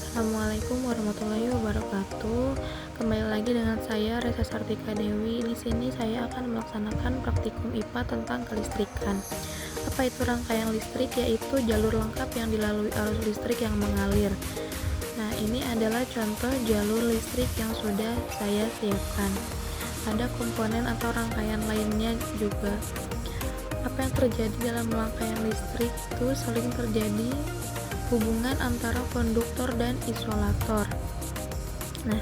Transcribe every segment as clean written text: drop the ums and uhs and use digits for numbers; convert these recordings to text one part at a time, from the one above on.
Assalamualaikum warahmatullahi wabarakatuh. Kembali lagi dengan saya Reza Sartika Dewi. Di sini saya akan melaksanakan praktikum IPA tentang kelistrikan. Apa itu rangkaian listrik? Yaitu jalur lengkap yang dilalui arus listrik yang mengalir. Nah, ini adalah contoh jalur listrik yang sudah saya siapkan. Ada komponen atau rangkaian lainnya juga. Apa yang terjadi dalam rangkaian listrik itu sering terjadi hubungan antara konduktor dan isolator. Nah,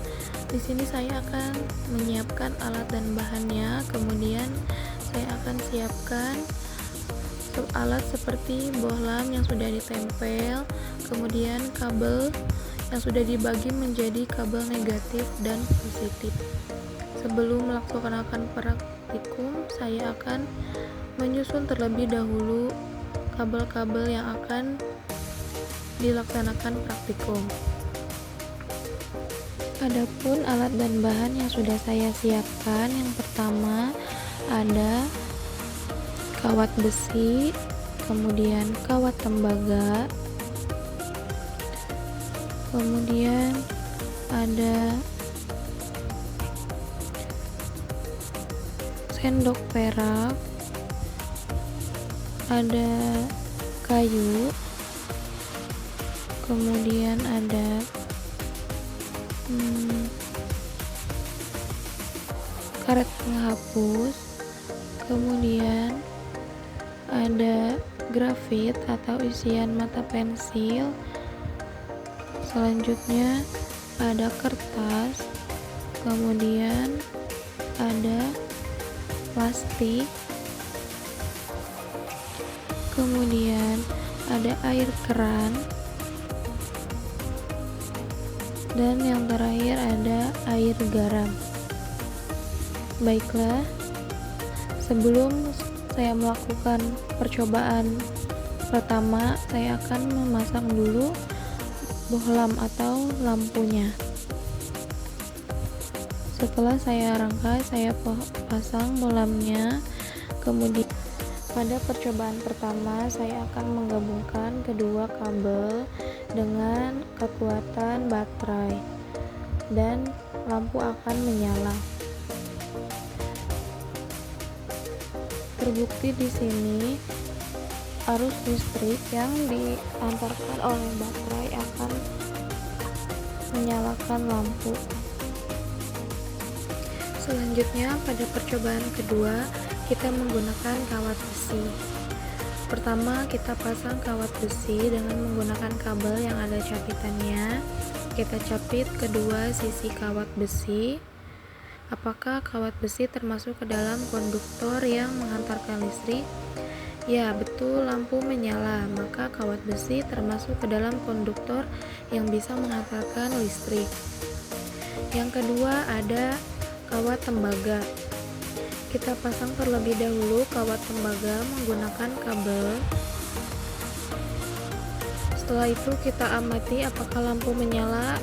di sini saya akan menyiapkan alat dan bahannya. Kemudian saya akan siapkan alat seperti bohlam yang sudah ditempel, kemudian kabel yang sudah dibagi menjadi kabel negatif dan positif. Sebelum melaksanakan praktikum, saya akan menyusun terlebih dahulu kabel-kabel yang akan dilaksanakan praktikum. Adapun alat dan bahan yang sudah saya siapkan, yang pertama ada kawat besi, kemudian kawat tembaga, kemudian ada sendok perak, ada kayu, kemudian ada karet penghapus, kemudian ada grafit atau isian mata pensil, selanjutnya ada kertas, kemudian ada plastik, kemudian ada air keran, dan yang terakhir ada air garam. Baiklah, sebelum saya melakukan percobaan pertama, saya akan memasang dulu bohlam atau lampunya. Setelah saya rangkai, saya pasang bohlamnya. Kemudian pada percobaan pertama, saya akan menggabungkan kedua kabel dengan kekuatan baterai dan lampu akan menyala. Terbukti di sini arus listrik yang diantarkan oleh baterai akan menyalakan lampu. Selanjutnya pada percobaan kedua, kita menggunakan kawat besi. Pertama, kita pasang kawat besi dengan menggunakan kabel yang ada capitannya. Kita capit kedua sisi kawat besi. Apakah kawat besi termasuk ke dalam konduktor yang menghantarkan listrik? Ya, betul, lampu menyala, maka kawat besi termasuk ke dalam konduktor yang bisa menghantarkan listrik. Yang kedua ada kawat tembaga. Kita pasang terlebih dahulu kawat tembaga menggunakan kabel. Setelah itu kita amati apakah lampu menyala.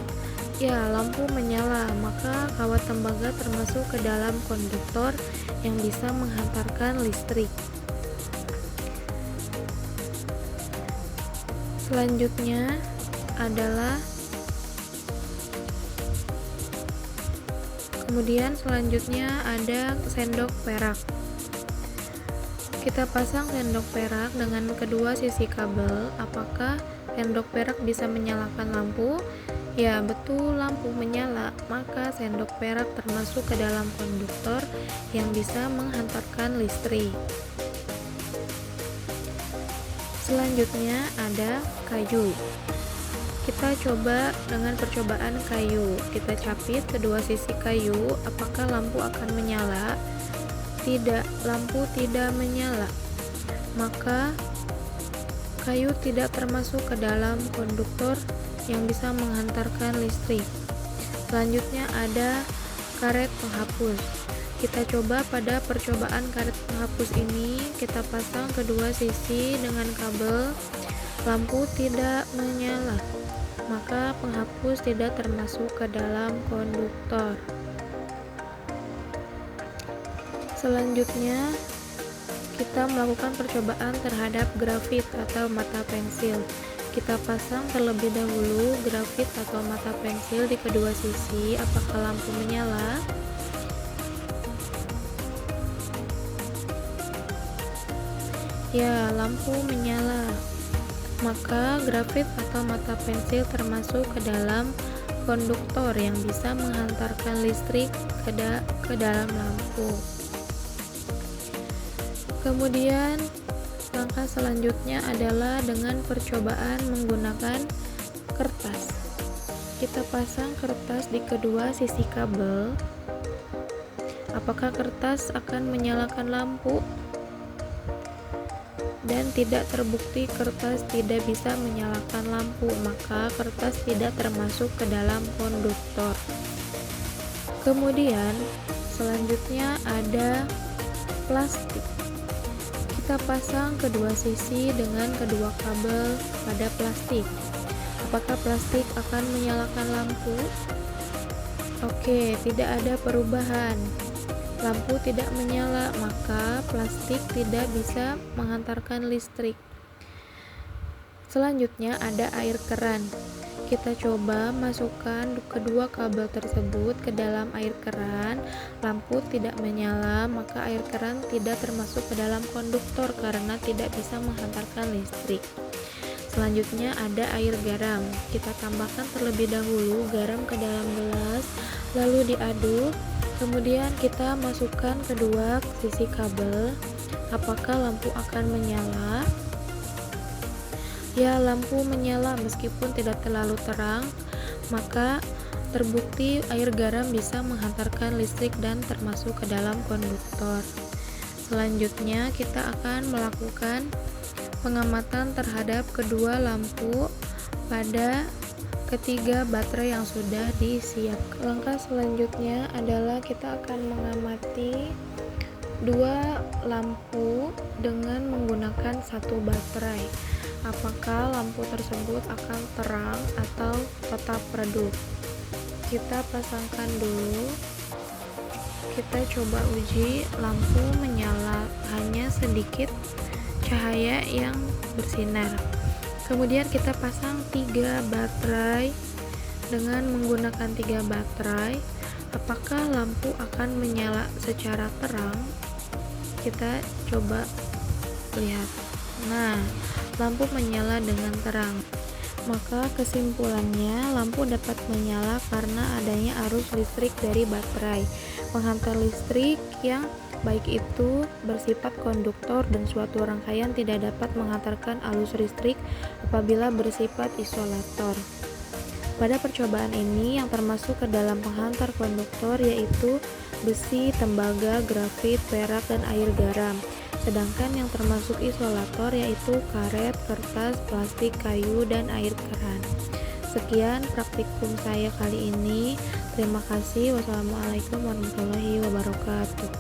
Ya, lampu menyala, maka kawat tembaga termasuk ke dalam konduktor yang bisa menghantarkan listrik. Selanjutnya adalah ada sendok perak. Kita pasang sendok perak dengan kedua sisi kabel. Apakah sendok perak bisa menyalakan lampu? Ya, betul, lampu menyala, maka sendok perak termasuk ke dalam konduktor yang bisa menghantarkan listrik. Selanjutnya ada kayu. Kita coba dengan percobaan kayu. Kita capit kedua sisi kayu, apakah lampu akan menyala? Tidak, lampu tidak menyala. Maka kayu tidak termasuk ke dalam konduktor yang bisa menghantarkan listrik. Selanjutnya ada karet penghapus. Kita coba pada percobaan karet penghapus ini, kita pasang kedua sisi dengan kabel. Lampu tidak menyala, maka penghapus tidak termasuk ke dalam konduktor. Selanjutnya kita melakukan percobaan terhadap grafit atau mata pensil. Kita pasang terlebih dahulu grafit atau mata pensil di kedua sisi. Apakah lampu menyala? Ya, lampu menyala. Maka grafit atau mata pensil termasuk ke dalam konduktor yang bisa menghantarkan listrik ke dalam lampu. Kemudian langkah selanjutnya adalah dengan percobaan menggunakan kertas. Kita pasang kertas di kedua sisi kabel. Apakah kertas akan menyalakan lampu? Dan tidak terbukti kertas tidak bisa menyalakan lampu, maka kertas tidak termasuk ke dalam konduktor. Kemudian selanjutnya ada plastik. Kita pasang kedua sisi dengan kedua kabel pada plastik. Apakah plastik akan menyalakan lampu? Oke, tidak ada perubahan. Lampu tidak menyala, maka plastik tidak bisa menghantarkan listrik. Selanjutnya ada air keran. Kita coba masukkan kedua kabel tersebut ke dalam air keran. Lampu tidak menyala, maka air keran tidak termasuk ke dalam konduktor karena tidak bisa menghantarkan listrik. Selanjutnya ada air garam. Kita tambahkan terlebih dahulu garam ke dalam gelas, lalu diaduk. Kemudian kita masukkan kedua sisi kabel. Apakah lampu akan menyala? Ya, lampu menyala meskipun tidak terlalu terang, maka terbukti air garam bisa menghantarkan listrik dan termasuk ke dalam konduktor. Selanjutnya kita akan melakukan pengamatan terhadap kedua lampu pada ketiga baterai yang sudah disiapkan. Langkah selanjutnya adalah kita akan mengamati dua lampu dengan menggunakan satu baterai. Apakah lampu tersebut akan terang atau tetap redup? Kita pasangkan dulu. Kita coba uji, lampu menyala, hanya sedikit cahaya yang bersinar. Kemudian kita pasang 3 baterai. Dengan menggunakan 3 baterai, apakah lampu akan menyala secara terang? Kita coba lihat. Nah, lampu menyala dengan terang. Maka kesimpulannya, lampu dapat menyala karena adanya arus listrik dari baterai. Penghantar listrik yang baik itu bersifat konduktor dan suatu rangkaian tidak dapat menghantarkan arus listrik apabila bersifat isolator. Pada percobaan ini yang termasuk ke dalam penghantar konduktor yaitu besi, tembaga, grafit, perak, dan air garam. Sedangkan yang termasuk isolator yaitu karet, kertas, plastik, kayu, dan air keran. Sekian praktikum saya kali ini. Terima kasih. Wassalamualaikum warahmatullahi wabarakatuh.